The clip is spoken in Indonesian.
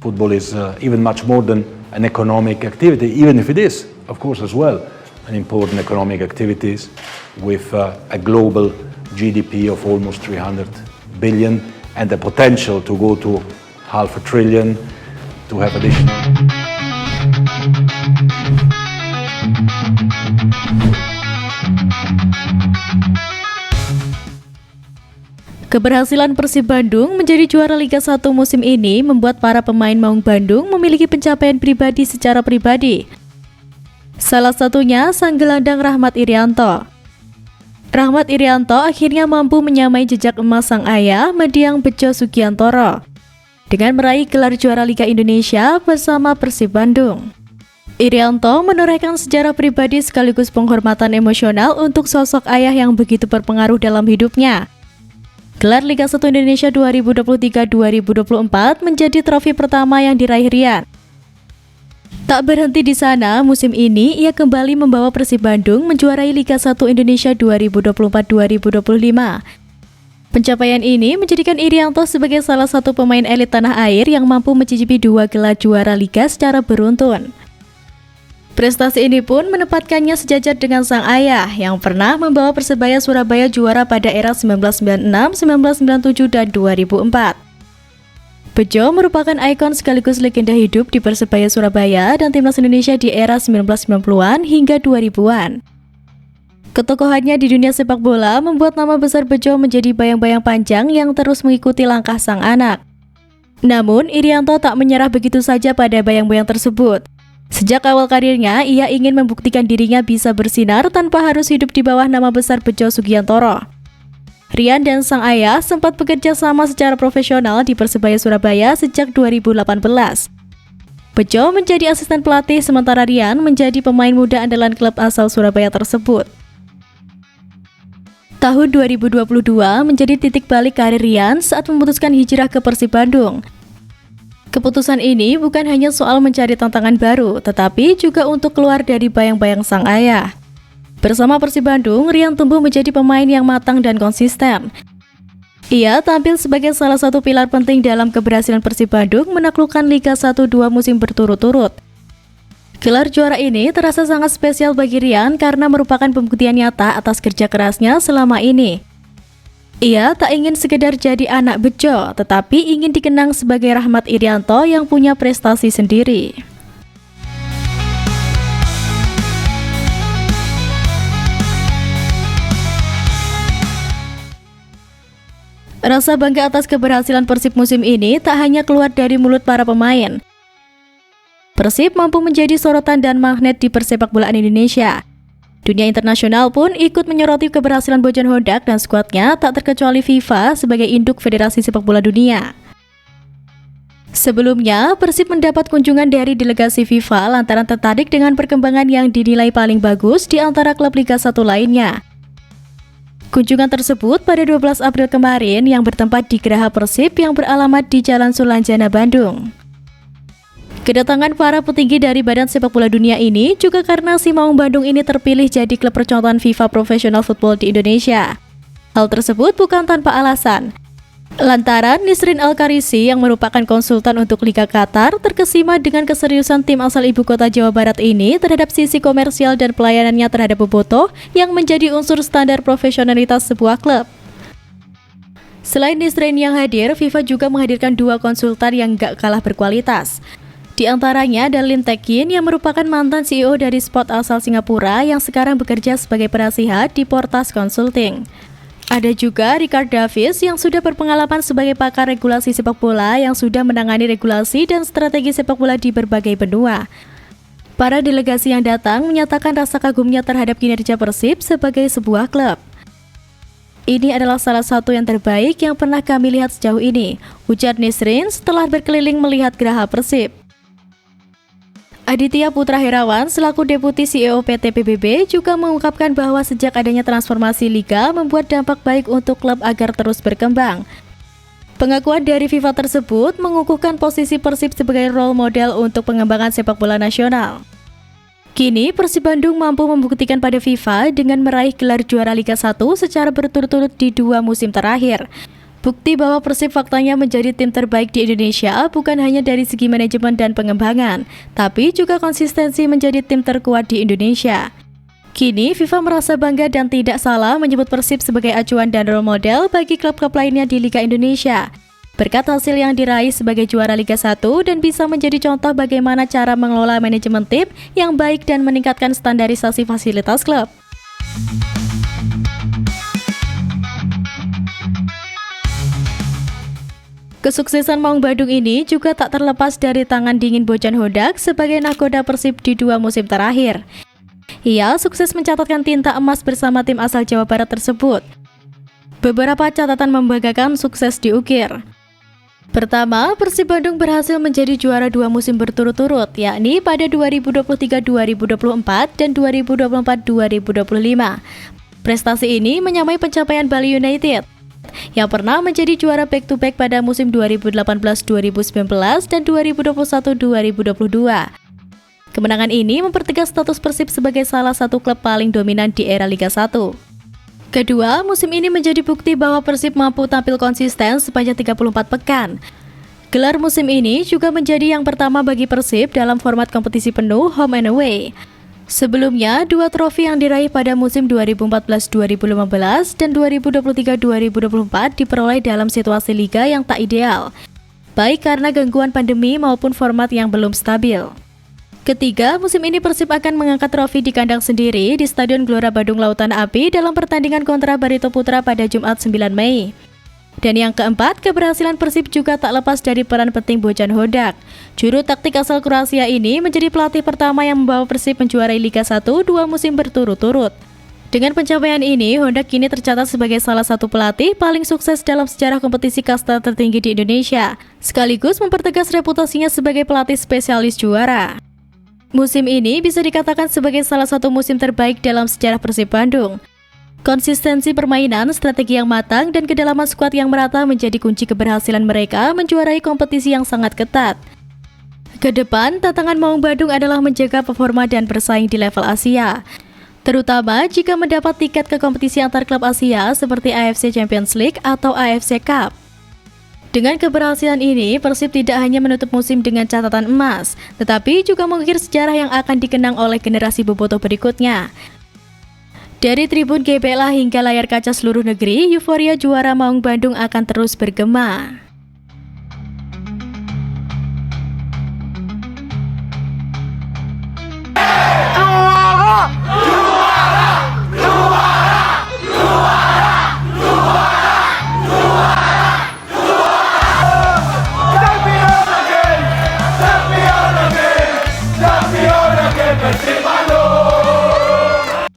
football is even much more than an economic activity, even if it is, of course, as well, an important economic activities with a global GDP of almost 300 billion and the potential to go to $500 billion, to have additional. Keberhasilan Persib Bandung menjadi juara Liga 1 musim ini membuat para pemain Maung Bandung memiliki pencapaian pribadi secara pribadi. Salah satunya sang gelandang Rahmat Irianto. Rahmat Irianto akhirnya mampu menyamai jejak emas sang ayah, Mendiang Bejo Sugiantoro, dengan meraih gelar juara Liga Indonesia bersama Persib Bandung. Irianto menorehkan sejarah pribadi sekaligus penghormatan emosional untuk sosok ayah yang begitu berpengaruh dalam hidupnya. Gelar Liga 1 Indonesia 2023-2024 menjadi trofi pertama yang diraih Rian. Tak berhenti di sana, musim ini ia kembali membawa Persib Bandung menjuarai Liga 1 Indonesia 2024-2025. Pencapaian ini menjadikan Irianto sebagai salah satu pemain elit tanah air yang mampu mencicipi 2 gelar juara Liga secara beruntun. Prestasi ini pun menempatkannya sejajar dengan sang ayah yang pernah membawa Persebaya Surabaya juara pada era 1996, 1997, dan 2004. Bejo merupakan ikon sekaligus legenda hidup di Persebaya Surabaya dan Timnas Indonesia di era 1990-an hingga 2000-an. Ketokohannya di dunia sepak bola membuat nama besar Bejo menjadi bayang-bayang panjang yang terus mengikuti langkah sang anak. Namun, Irianto tak menyerah begitu saja pada bayang-bayang tersebut. Sejak awal karirnya, ia ingin membuktikan dirinya bisa bersinar tanpa harus hidup di bawah nama besar Bejo Sugiantoro. Rian dan sang ayah sempat bekerja sama secara profesional di Persebaya Surabaya sejak 2018. Bejo menjadi asisten pelatih sementara Rian menjadi pemain muda andalan klub asal Surabaya tersebut. Tahun 2022 menjadi titik balik karir Rian saat memutuskan hijrah ke Persib Bandung. Keputusan ini bukan hanya soal mencari tantangan baru, tetapi juga untuk keluar dari bayang-bayang sang ayah. Bersama Persib Bandung, Rian tumbuh menjadi pemain yang matang dan konsisten. Ia tampil sebagai salah satu pilar penting dalam keberhasilan Persib Bandung menaklukkan Liga 1 2 musim berturut-turut. Gelar juara ini terasa sangat spesial bagi Rian karena merupakan pembuktian nyata atas kerja kerasnya selama ini. Ia tak ingin sekedar jadi anak Bejo, tetapi ingin dikenang sebagai Rahmat Irianto yang punya prestasi sendiri. Rasa bangga atas keberhasilan Persib musim ini tak hanya keluar dari mulut para pemain. Persib mampu menjadi sorotan dan magnet di persepak bolaan Indonesia. Dunia internasional pun ikut menyoroti keberhasilan Bojan Hodak dan skuadnya, tak terkecuali FIFA sebagai induk Federasi Sepak Bola Dunia. Sebelumnya, Persib mendapat kunjungan dari delegasi FIFA lantaran tertarik dengan perkembangan yang dinilai paling bagus di antara klub Liga 1 lainnya. Kunjungan tersebut pada 12 April kemarin yang bertempat di Geraha Persib yang beralamat di Jalan Sulanjana, Bandung. Kedatangan para petinggi dari Badan Sepak Bola Dunia ini juga karena si Maung Bandung ini terpilih jadi klub percontohan FIFA Professional Football di Indonesia. Hal tersebut bukan tanpa alasan. Lantaran Nisrin Al-Karisi yang merupakan konsultan untuk Liga Qatar terkesima dengan keseriusan tim asal ibu kota Jawa Barat ini terhadap sisi komersial dan pelayanannya terhadap bobotoh yang menjadi unsur standar profesionalitas sebuah klub. Selain Nisrin yang hadir, FIFA juga menghadirkan 2 konsultan yang gak kalah berkualitas. Di antaranya ada Lim Teck Kin yang merupakan mantan CEO dari Sport asal Singapura yang sekarang bekerja sebagai penasihat di Portas Consulting. Ada juga Richard Davis yang sudah berpengalaman sebagai pakar regulasi sepak bola yang sudah menangani regulasi dan strategi sepak bola di berbagai benua. Para delegasi yang datang menyatakan rasa kagumnya terhadap kinerja Persib sebagai sebuah klub. Ini adalah salah satu yang terbaik yang pernah kami lihat sejauh ini, ujar Nisrin setelah berkeliling melihat Geraha Persib. Aditya Putra Herawan selaku Deputi CEO PT PBB juga mengungkapkan bahwa sejak adanya transformasi Liga membuat dampak baik untuk klub agar terus berkembang. Pengakuan dari FIFA tersebut mengukuhkan posisi Persib sebagai role model untuk pengembangan sepak bola nasional. Kini Persib Bandung mampu membuktikan pada FIFA dengan meraih gelar juara Liga 1 secara berturut-turut di 2 musim terakhir. Bukti bahwa Persib faktanya menjadi tim terbaik di Indonesia bukan hanya dari segi manajemen dan pengembangan, tapi juga konsistensi menjadi tim terkuat di Indonesia. Kini, FIFA merasa bangga dan tidak salah menyebut Persib sebagai acuan dan role model bagi klub-klub lainnya di Liga Indonesia. Berkat hasil yang diraih sebagai juara Liga 1 dan bisa menjadi contoh bagaimana cara mengelola manajemen tim yang baik dan meningkatkan standarisasi fasilitas klub. Kesuksesan Maung Bandung ini juga tak terlepas dari tangan dingin Bojan Hodak sebagai nahkoda Persib di 2 musim terakhir. Ia sukses mencatatkan tinta emas bersama tim asal Jawa Barat tersebut. Beberapa catatan membanggakan sukses diukir. Pertama, Persib Bandung berhasil menjadi juara 2 musim berturut-turut, yakni pada 2023-2024 dan 2024-2025. Prestasi ini menyamai pencapaian Bali United yang pernah menjadi juara back-to-back pada musim 2018-2019 dan 2021-2022. Kemenangan ini mempertegas status Persib sebagai salah satu klub paling dominan di era Liga 1. Kedua, musim ini menjadi bukti bahwa Persib mampu tampil konsisten sepanjang 34 pekan. Gelar musim ini juga menjadi yang pertama bagi Persib dalam format kompetisi penuh home and away. Sebelumnya, 2 trofi yang diraih pada musim 2014-2015 dan 2023-2024 diperoleh dalam situasi liga yang tak ideal, baik karena gangguan pandemi maupun format yang belum stabil. Ketiga, musim ini Persib akan mengangkat trofi di kandang sendiri di Stadion Gelora Bandung Lautan Api dalam pertandingan kontra Barito Putra pada Jumat 9 Mei. Dan yang keempat, keberhasilan Persib juga tak lepas dari peran penting Bojan Hodak. Juru taktik asal Kroasia ini menjadi pelatih pertama yang membawa Persib menjuarai Liga 1 2 musim berturut-turut. Dengan pencapaian ini, Hodak kini tercatat sebagai salah satu pelatih paling sukses dalam sejarah kompetisi kasta tertinggi di Indonesia, sekaligus mempertegas reputasinya sebagai pelatih spesialis juara. Musim ini bisa dikatakan sebagai salah satu musim terbaik dalam sejarah Persib Bandung. Konsistensi permainan, strategi yang matang, dan kedalaman skuad yang merata menjadi kunci keberhasilan mereka menjuarai kompetisi yang sangat ketat. Kedepan, tantangan Maung Bandung adalah menjaga performa dan bersaing di level Asia, terutama jika mendapat tiket ke kompetisi antar klub Asia seperti AFC Champions League atau AFC Cup. Dengan keberhasilan ini, Persib tidak hanya menutup musim dengan catatan emas, tetapi juga mengukir sejarah yang akan dikenang oleh generasi bobotoh berikutnya. Dari tribun GBLA hingga layar kaca seluruh negeri, euforia juara Maung Bandung akan terus bergema. Persib